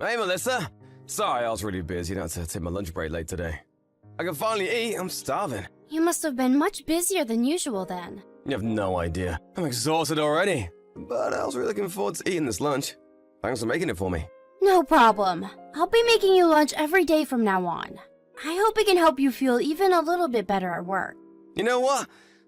Hey, Melissa. Sorry, I was really busy. I had to take my lunch break late today. I can finally eat. I'm starving. You must have been much busier than usual then. You have no idea. I'm exhausted already. But I was really looking forward to eating this lunch. Thanks for making it for me. No problem. I'll be making you lunch every day from now on. I hope it can help you feel even a little bit better at work. You know what?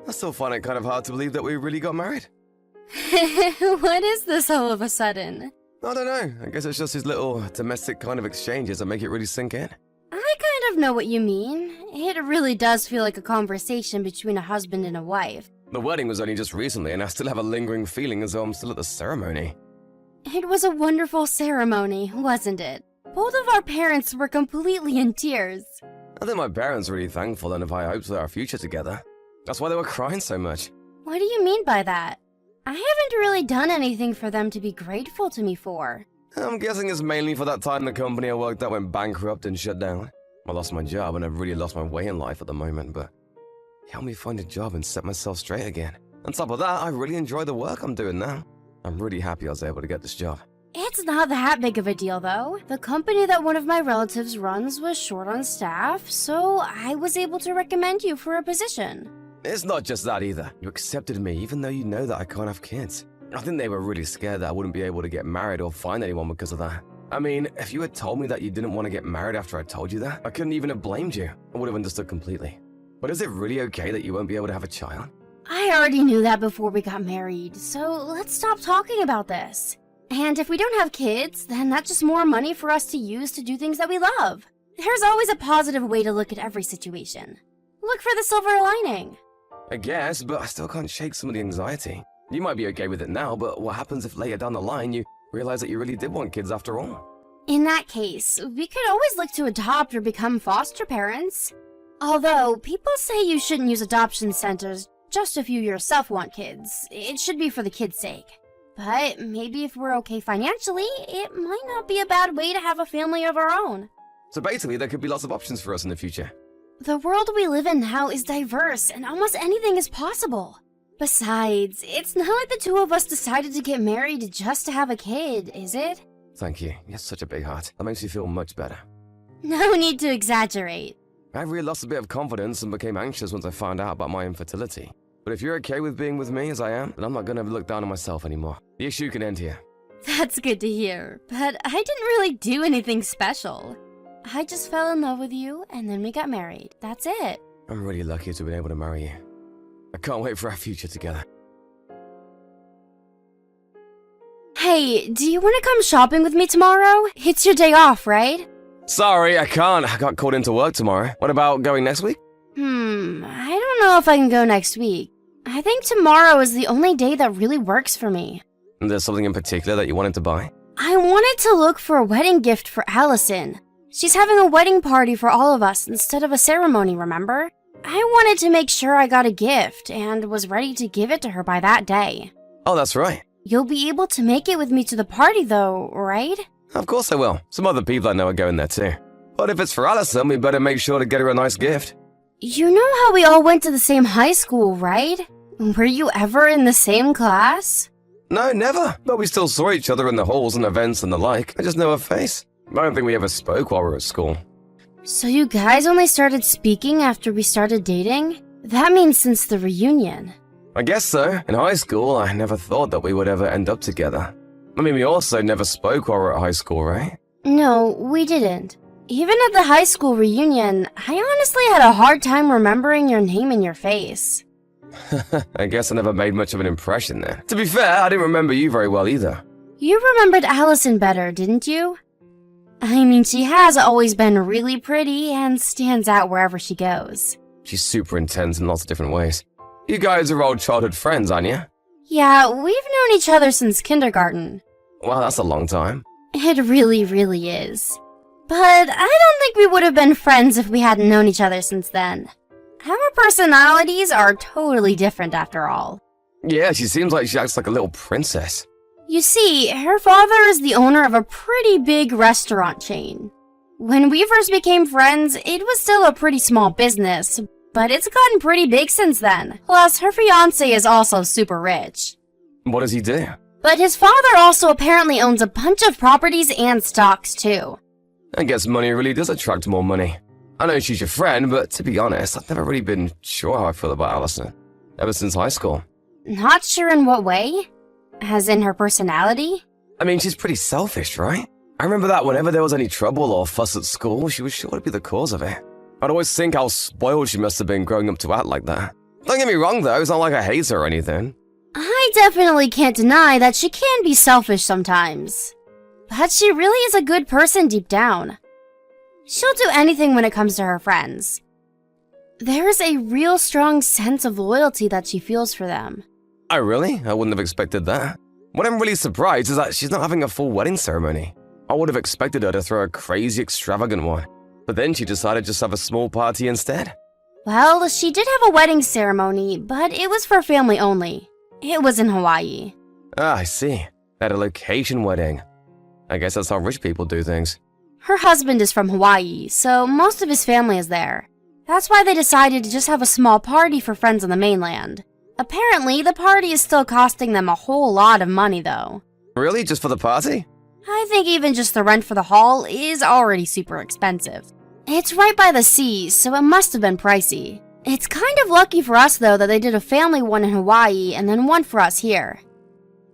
I still find it kind of hard to believe that we really got married. What is this all of a sudden? I don't know. I guess it's just these little domestic kind of exchanges that make it really sink in. I kind of know what you mean. It really does feel like a conversation between a husband and a wife. The wedding was only just recently, and I still have a lingering feeling as though I'm still at the ceremony. It was a wonderful ceremony, wasn't it? Both of our parents were completely in tears. I think my parents were really thankful and have high hopes for our future together. That's why they were crying so much. What do you mean by that? I haven't really done anything for them to be grateful to me for. I'm guessing it's mainly for that time the company I worked at went bankrupt and shut down. I lost my job and I've really lost my way in life at the moment, but it helped me find a job and set myself straight again. On top of that, I really enjoy the work I'm doing now. I'm really happy I was able to get this job. It's not that big of a deal, though. The company that one of my relatives runs was short on staff, so I was able to recommend you for a position. It's not just that either. You accepted me even though you know that I can't have kids. I think they were really scared that I wouldn't be able to get married or find anyone because of that. I mean, if you had told me that you didn't want to get married after I told you that, I couldn't even have blamed you. I would have understood completely. But is it really okay that you won't be able to have a child? I already knew that before we got married, so let's stop talking about this. And if we don't have kids, then that's just more money for us to use to do things that we love. There's always a positive way to look at every situation. Look for the silver lining. I guess, but I still can't shake some of the anxiety. You might be okay with it now, but what happens if later down the line you realize that you really did want kids after all? In that case, we could always look to adopt or become foster parents. Although, people say you shouldn't use adoption centers just if you yourself want kids. It should be for the kids' sake. But maybe if we're okay financially, it might not be a bad way to have a family of our own. So basically, there could be lots of options for us in the future. The world we live in now is diverse, and almost anything is possible. Besides, it's not like the two of us decided to get married just to have a kid, is it? Thank you. You have such a big heart. That makes me feel much better. No need to exaggerate. I really lost a bit of confidence and became anxious once I found out about my infertility. But if you're okay with being with me as I am, then I'm not going to look down on myself anymore. The issue can end here. That's good to hear, but I didn't really do anything special. I just fell in love with you, and then we got married. That's it. I'm really lucky to have been able to marry you. I can't wait for our future together. Hey, do you want to come shopping with me tomorrow? It's your day off, right? Sorry, I can't. I got called into work tomorrow. What about going next week? I don't know if I can go next week. I think tomorrow is the only day that really works for me. There's something in particular that you wanted to buy? I wanted to look for a wedding gift for Allison. She's having a wedding party for all of us instead of a ceremony, remember? I wanted to make sure I got a gift and was ready to give it to her by that day. Oh, that's right. You'll be able to make it with me to the party though, right? Of course I will. Some other people I know are going there too. But if it's for Allison, we better make sure to get her a nice gift. You know how we all went to the same high school, right? Were you ever in the same class? No, never. But we still saw each other in the halls and events and the like. I just know her face. I don't think we ever spoke while we were at school. So you guys only started speaking after we started dating? That means since the reunion. I guess so. In high school, I never thought that we would ever end up together. I mean, we also never spoke while we were at high school, right? No, we didn't. Even at the high school reunion, I honestly had a hard time remembering your name and your face. I guess I never made much of an impression there. To be fair, I didn't remember you very well either. You remembered Allison better, didn't you? I mean, she has always been really pretty and stands out wherever she goes. She's super intense in lots of different ways. You guys are old childhood friends, aren't you? Yeah, we've known each other since kindergarten. Wow, that's a long time. It really, really is. But I don't think we would have been friends if we hadn't known each other since then. Our personalities are totally different after all. Yeah, she seems like she acts like a little princess. You see, her father is the owner of a pretty big restaurant chain. When we first became friends, it was still a pretty small business, but it's gotten pretty big since then. Plus, her fiancé is also super rich. What does he do? But his father also apparently owns a bunch of properties and stocks too. I guess money really does attract more money. I know she's your friend, but to be honest, I've never really been sure how I feel about Allison. Ever since high school. Not sure in what way? As in her personality? I mean, she's pretty selfish, right? I remember that whenever there was any trouble or fuss at school, she was sure to be the cause of it. I'd always think how spoiled she must have been growing up to act like that. Don't get me wrong though, it's not like I hate her or anything. I definitely can't deny that she can be selfish sometimes. But she really is a good person deep down. She'll do anything when it comes to her friends. There's a real strong sense of loyalty that she feels for them. Oh really? I wouldn't have expected that. What I'm really surprised is that she's not having a full wedding ceremony. I would have expected her to throw a crazy extravagant one. But then she decided to just have a small party instead. Well, she did have a wedding ceremony, but it was for family only. It was in Hawaii. Ah, I see. At a location wedding. I guess that's how rich people do things. Her husband is from Hawaii, so most of his family is there. That's why they decided to just have a small party for friends on the mainland. Apparently, the party is still costing them a whole lot of money, though. Really? Just for the party? I think even just the rent for the hall is already super expensive. It's right by the sea, so it must have been pricey. It's kind of lucky for us, though, that they did a family one in Hawaii and then one for us here.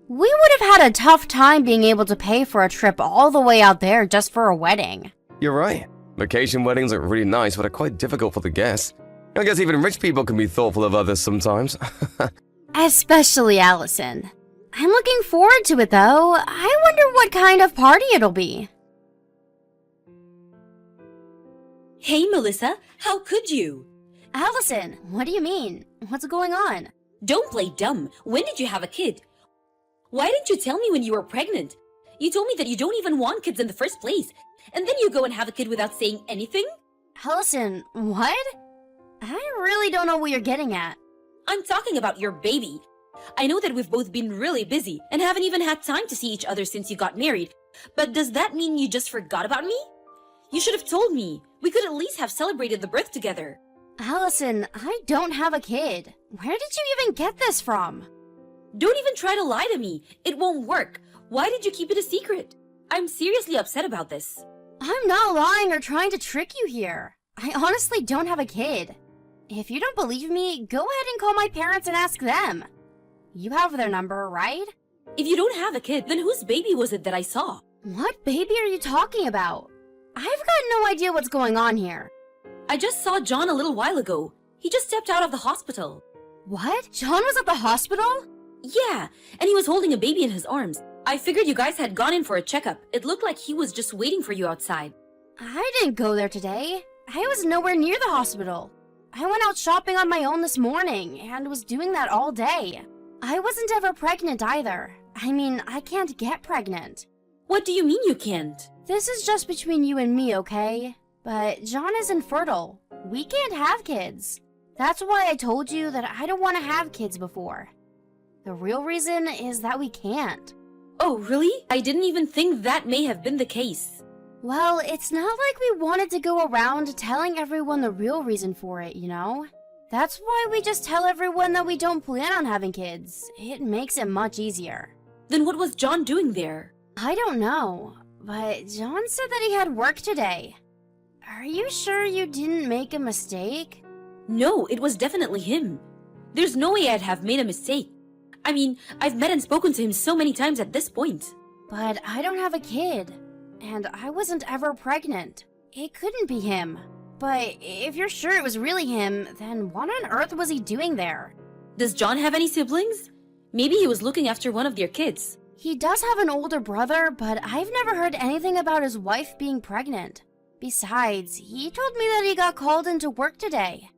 We would have had a tough time being able to pay for a trip all the way out there just for a wedding. You're right. Vacation weddings are really nice, but are quite difficult for the guests. I guess even rich people can be thoughtful of others sometimes. Especially Allison. I'm looking forward to it, though. I wonder what kind of party it'll be. Hey, Melissa, how could you? Allison, what do you mean? What's going on? Don't play dumb. When did you have a kid? Why didn't you tell me when you were pregnant? You told me that you don't even want kids in the first place, and then you go and have a kid without saying anything? Allison, what? I really don't know what you're getting at. I'm talking about your baby. I know that we've both been really busy and haven't even had time to see each other since you got married, but does that mean you just forgot about me? You should have told me. We could at least have celebrated the birth together. Allison, I don't have a kid. Where did you even get this from? Don't even try to lie to me. It won't work. Why did you keep it a secret? I'm seriously upset about this. I'm not lying or trying to trick you here. I honestly don't have a kid. If you don't believe me, go ahead and call my parents and ask them. You have their number, right? If you don't have a kid, then whose baby was it that I saw? What baby are you talking about? I've got no idea what's going on here. I just saw John a little while ago. He just stepped out of the hospital. What? John was at the hospital? Yeah, and he was holding a baby in his arms. I figured you guys had gone in for a checkup. It looked like he was just waiting for you outside. I didn't go there today. I was nowhere near the hospital. I went out shopping on my own this morning and was doing that all day. I wasn't ever pregnant either. I mean, I can't get pregnant. What do you mean you can't? This is just between you and me, okay? But John is infertile. We can't have kids. That's why I told you that I don't want to have kids before. The real reason is that we can't. Oh, really? I didn't even think that may have been the case. Well, it's not like we wanted to go around telling everyone the real reason for it, you know? That's why we just tell everyone that we don't plan on having kids. It makes it much easier. Then what was John doing there? I don't know, but John said that he had work today. Are you sure you didn't make a mistake? No, it was definitely him. There's no way I'd have made a mistake. I mean, I've met and spoken to him so many times at this point. But I don't have a kid, and I wasn't ever pregnant. It couldn't be him. But if you're sure it was really him, then what on earth was he doing there? Does John have any siblings? Maybe he was looking after one of their kids. He does have an older brother, but I've never heard anything about his wife being pregnant. Besides, he told me that he got called into work today.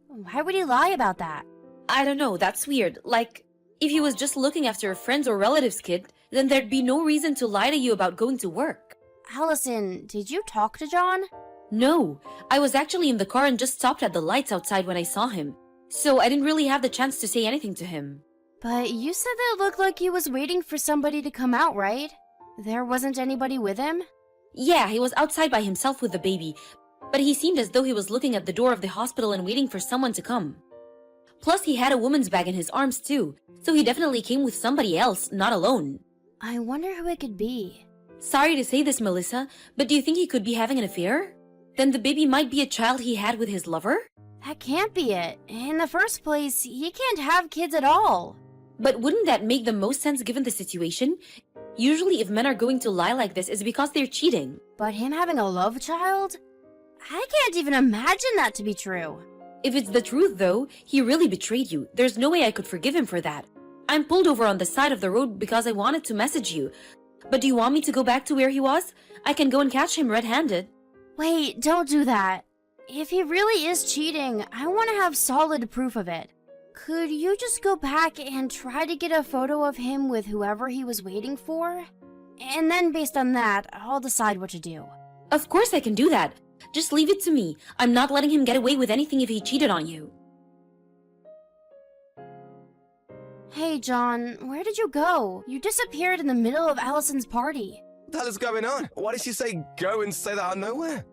Why would he lie about that? I don't know, that's weird. Like, if he was just looking after a friend's or relative's kid, then there'd be no reason to lie to you about going to work. Allison, did you talk to John? No, I was actually in the car and just stopped at the lights outside when I saw him. So I didn't really have the chance to say anything to him. But you said that it looked like he was waiting for somebody to come out, right? There wasn't anybody with him? Yeah, he was outside by himself with the baby, but he seemed as though he was looking at the door of the hospital and waiting for someone to come. Plus, he had a woman's bag in his arms too, so he definitely came with somebody else, not alone. I wonder who it could be. Sorry to say this, Melissa, but do you think he could be having an affair? Then the baby might be a child he had with his lover? That can't be it. In the first place, he can't have kids at all. But wouldn't that make the most sense given the situation? Usually if men are going to lie like this, it's because they're cheating. But him having a love child? I can't even imagine that to be true. If it's the truth though, he really betrayed you. There's no way I could forgive him for that. I'm pulled over on the side of the road because I wanted to message you. But do you want me to go back to where he was? I can go and catch him red-handed. Wait, don't do that. If he really is cheating, I want to have solid proof of it. Could you just go back and try to get a photo of him with whoever he was waiting for? And then based on that, I'll decide what to do. Of course I can do that. Just leave it to me. I'm not letting him get away with anything if he cheated on you. Hey, John, where did you go? You disappeared in the middle of Allison's party. What the hell is going on? Why did she say go and say that out of nowhere?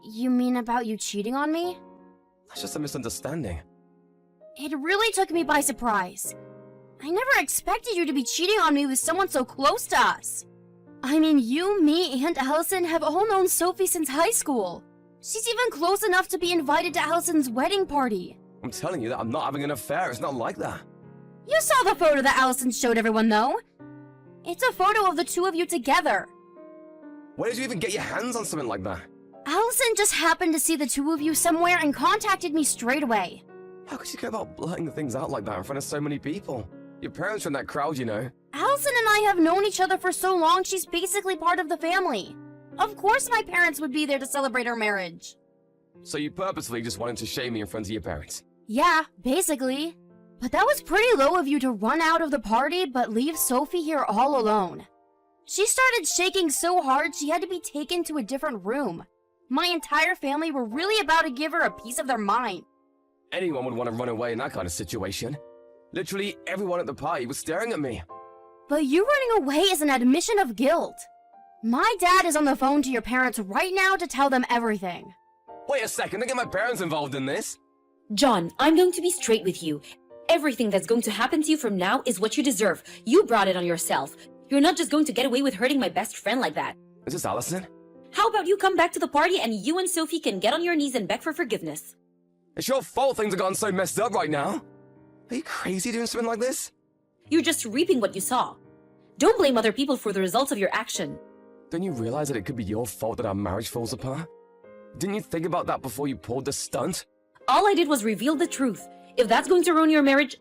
You mean about you cheating on me? That's just a misunderstanding. It really took me by surprise. I never expected you to be cheating on me with someone so close to us. I mean, you, me, and Allison have all known Sophie since high school. She's even close enough to be invited to Allison's wedding party. I'm telling you that I'm not having an affair. It's not like that. You saw the photo that Allison showed everyone, though. It's a photo of the two of you together. Where did you even get your hands on something like that? Allison just happened to see the two of you somewhere and contacted me straight away. How could you go about blurting things out like that in front of so many people? Your parents are in that crowd, you know. Allison and I have known each other for so long, she's basically part of the family. Of course my parents would be there to celebrate our marriage. So you purposely just wanted to shame me in front of your parents? Yeah, basically. But that was pretty low of you to run out of the party but leave Sophie here all alone. She started shaking so hard she had to be taken to a different room. My entire family were really about to give her a piece of their mind. Anyone would want to run away in that kind of situation. Literally everyone at the party was staring at me. But you running away is an admission of guilt. My dad is on the phone to your parents right now to tell them everything. Wait a second, don't get my parents involved in this. John, I'm going to be straight with you. Everything that's going to happen to you from now is what you deserve. You brought it on yourself. You're not just going to get away with hurting my best friend like that. Is this Allison? How about you come back to the party and you and Sophie can get on your knees and beg for forgiveness? It's your fault things have gotten so messed up right now. Are you crazy doing something like this? You're just reaping what you saw. Don't blame other people for the results of your action. Don't you realize that it could be your fault that our marriage falls apart? Didn't you think about that before you pulled the stunt? All I did was reveal the truth. If that's going to ruin your marriage,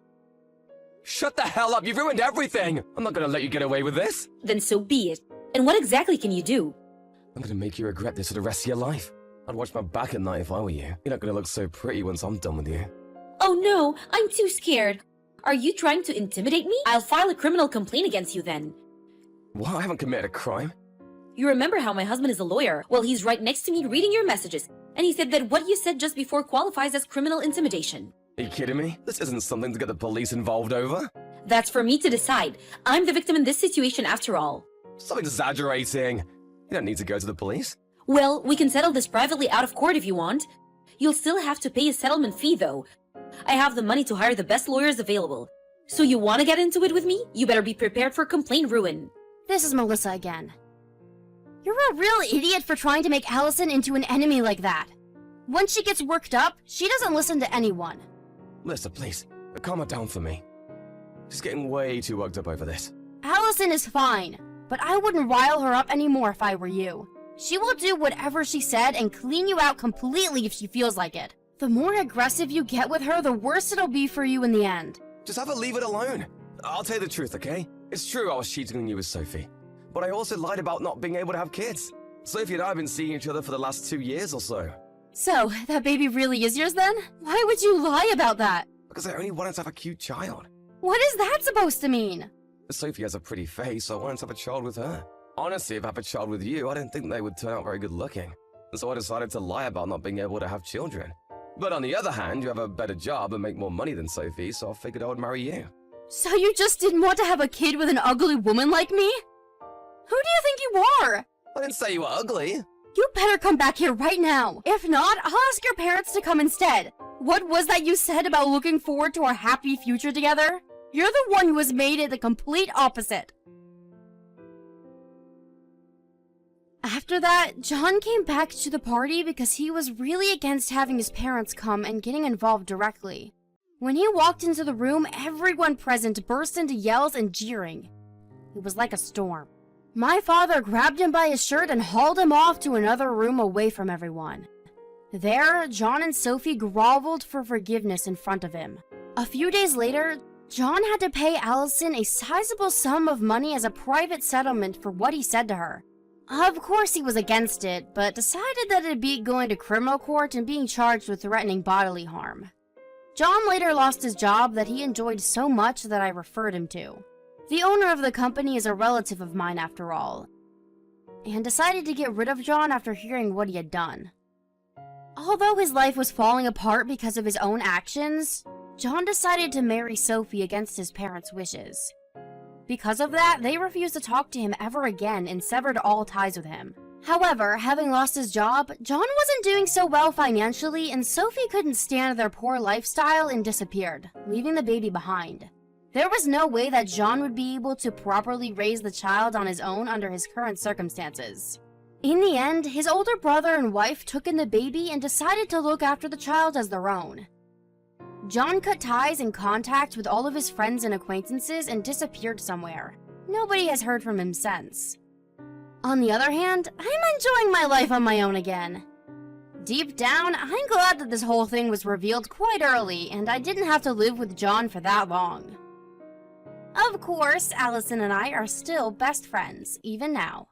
Shut the hell up, you've ruined everything! I'm not gonna let you get away with this. then so be it. And what exactly can you do? I'm gonna make you regret this for the rest of your life. I'd watch my back at night if I were you. You're not gonna look so pretty once I'm done with you. Oh no, I'm too scared. Are you trying to intimidate me? I'll file a criminal complaint against you then. What? I haven't committed a crime. You remember how my husband is a lawyer? Well, he's right next to me reading your messages. And he said that what you said just before qualifies as criminal intimidation. Are you kidding me? This isn't something to get the police involved over. That's for me to decide. I'm the victim in this situation after all. Stop exaggerating. You don't need to go to the police. Well, we can settle this privately out of court if you want. You'll still have to pay a settlement fee though. I have the money to hire the best lawyers available. So you want to get into it with me? You better be prepared for complaint ruin. This is Melissa again. You're a real idiot for trying to make Allison into an enemy like that. Once she gets worked up, she doesn't listen to anyone. Melissa, please, calm her down for me. She's getting way too worked up over this. Allison is fine, but I wouldn't rile her up anymore if I were you. She will do whatever she said and clean you out completely if she feels like it. The more aggressive you get with her, the worse it'll be for you in the end. Just have her leave it alone. I'll tell you the truth, okay? It's true I was cheating on you with Sophie. But I also lied about not being able to have kids. Sophie and I have been seeing each other for the last 2 years or so. So, that baby really is yours then? Why would you lie about that? Because I only wanted to have a cute child. What is that supposed to mean? Sophie has a pretty face, so I wanted to have a child with her. Honestly, if I have a child with you, I didn't think they would turn out very good looking. So I decided to lie about not being able to have children. But on the other hand, you have a better job and make more money than Sophie, so I figured I would marry you. So you just didn't want to have a kid with an ugly woman like me? Who do you think you are? I didn't say you were ugly. You better come back here right now. If not, I'll ask your parents to come instead. What was that you said about looking forward to our happy future together? You're the one who has made it the complete opposite. After that, John came back to the party because he was really against having his parents come and getting involved directly. When he walked into the room, everyone present burst into yells and jeering. It was like a storm. My father grabbed him by his shirt and hauled him off to another room away from everyone. There, John and Sophie groveled for forgiveness in front of him. A few days later, John had to pay Allison a sizable sum of money as a private settlement for what he said to her. Of course he was against it, but decided that it'd beat going to criminal court and being charged with threatening bodily harm. John later lost his job that he enjoyed so much that I referred him to. The owner of the company is a relative of mine after all, and decided to get rid of John after hearing what he had done. Although his life was falling apart because of his own actions, John decided to marry Sophie against his parents' wishes. Because of that, they refused to talk to him ever again and severed all ties with him. However, having lost his job, John wasn't doing so well financially, and Sophie couldn't stand their poor lifestyle and disappeared, leaving the baby behind. There was no way that John would be able to properly raise the child on his own under his current circumstances. In the end, his older brother and wife took in the baby and decided to look after the child as their own. John cut ties and contact with all of his friends and acquaintances and disappeared somewhere. Nobody has heard from him since. On the other hand, I'm enjoying my life on my own again. Deep down, I'm glad that this whole thing was revealed quite early and I didn't have to live with John for that long. Of course, Allison and I are still best friends, even now.